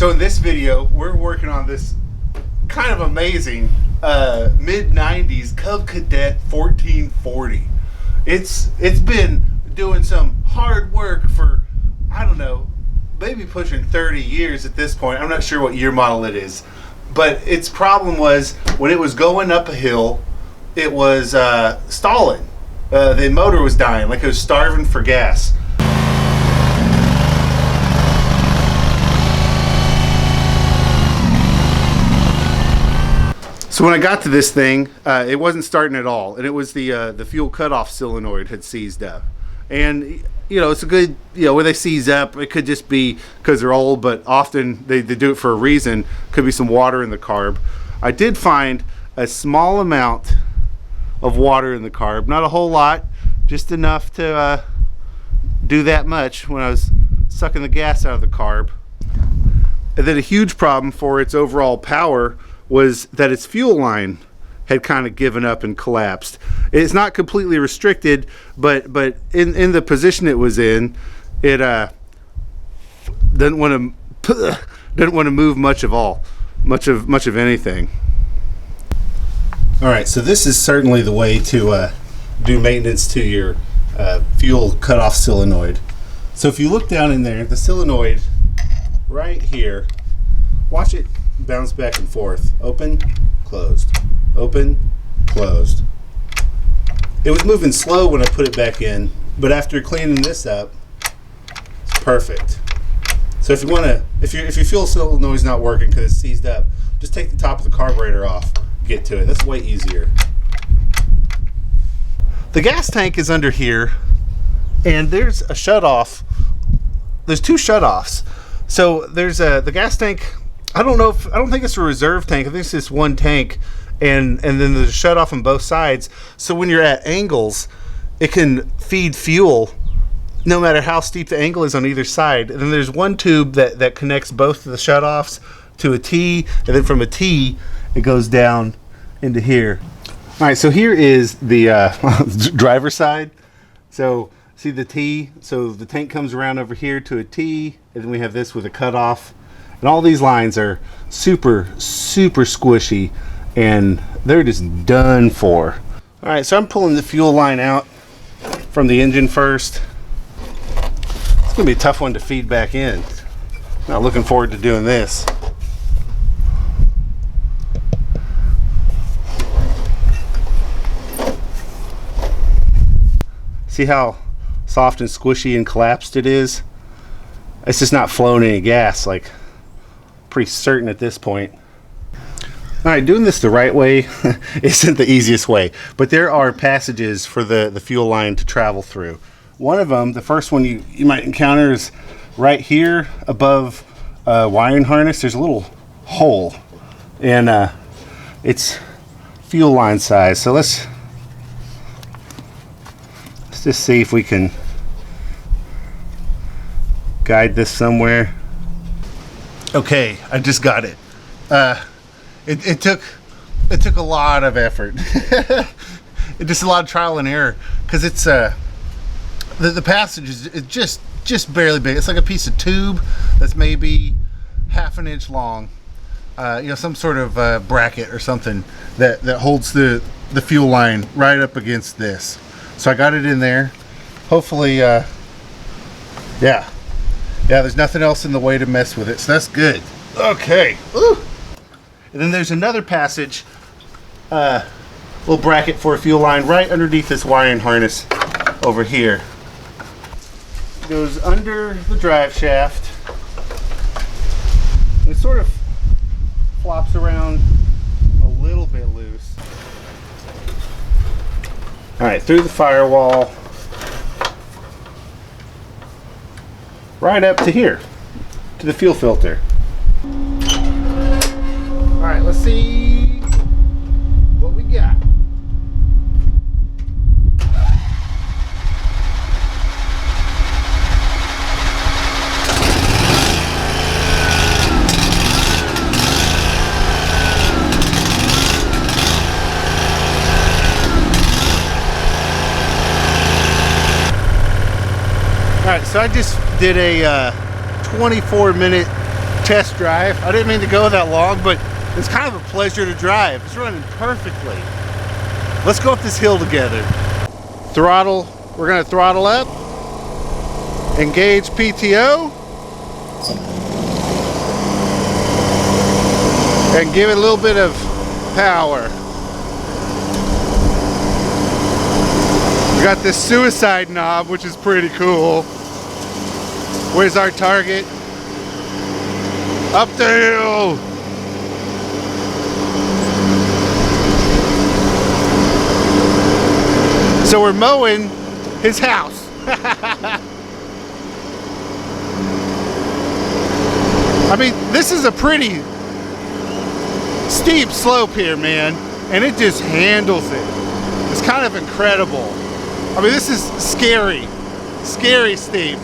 So in this video, we're working on this kind of amazing mid-90s Cub Cadet 1440. It's been doing some hard work for, I don't know, maybe pushing 30 years at this point. I'm not sure what year model it is. But its problem was when it was going up a hill, it was stalling. The motor was dying, like it was starving for gas. So when I got to this thing, it wasn't starting at all, and it was the fuel cutoff solenoid had seized up. And you know, it's a good, you know, when they seize up, it could just be because they're old, but often they do it for a reason. Could be some water in the carb. I did find a small amount of water in the carb, not a whole lot, just enough to do that much when I was sucking the gas out of the carb. And then a huge problem for its overall power was that its fuel line had kind of given up and collapsed. It's not completely restricted, but in the position it was in, it didn't want to move much of anything. All right, so this is certainly the way to do maintenance to your fuel cutoff solenoid. So if you look down in there, the solenoid right here, watch it bounce back and forth. Open, closed, open, closed. It was moving slow when I put it back in, but after cleaning this up, it's perfect. So if you want to, if your fuel solenoid is not working because it's seized up, just take the top of the carburetor off, get to it. That's way easier. The gas tank is under here, and there's a shutoff. There's two shutoffs. So there's the gas tank. I don't think it's a reserve tank. I think it's just one tank, and then there's a shut off on both sides. So when you're at angles, it can feed fuel no matter how steep the angle is on either side. And then there's one tube that connects both of the shutoffs to a T, and then from a T it goes down into here. All right, so here is the driver's side. So see the T? So the tank comes around over here to a T, and then we have this with a cutoff. And all these lines are super squishy, and they're just done for. All right, so I'm pulling the fuel line out from the engine first. It's gonna be a tough one to feed back in. Not looking forward to doing this. See how soft and squishy and collapsed it is? It's just not flowing any gas, like pretty certain at this point. All right, doing this the right way isn't the easiest way, but there are passages for the fuel line to travel through. One of them, the first one you might encounter, is right here above wiring harness. There's a little hole, and it's fuel line size. So let's just see if we can guide this somewhere. Okay, I just got it. It took a lot of effort. It just a lot of trial and error, because it's the passage is just barely big. It's like a piece of tube that's maybe half an inch long. You know, some sort of bracket or something that holds the fuel line right up against this. So I got it in there. Hopefully, yeah, there's nothing else in the way to mess with it, so that's good. Okay. Ooh. And then there's another passage, little bracket for a fuel line right underneath this wiring harness over here. It goes under the drive shaft. It sort of flops around a little bit loose. All right, through the firewall, right up to here, to the fuel filter. All right, let's see what we got. All right, so I just did a 24-minute test drive. I didn't mean to go that long, but it's kind of a pleasure to drive. It's running perfectly. Let's go up this hill together. Throttle, we're gonna throttle up. Engage PTO. And give it a little bit of power. We got this suicide knob, which is pretty cool. Where's our target? Up the hill. So we're mowing his house. I mean, this is a pretty steep slope here, man, and it just handles it. It's kind of incredible. I mean, this is scary, scary steep.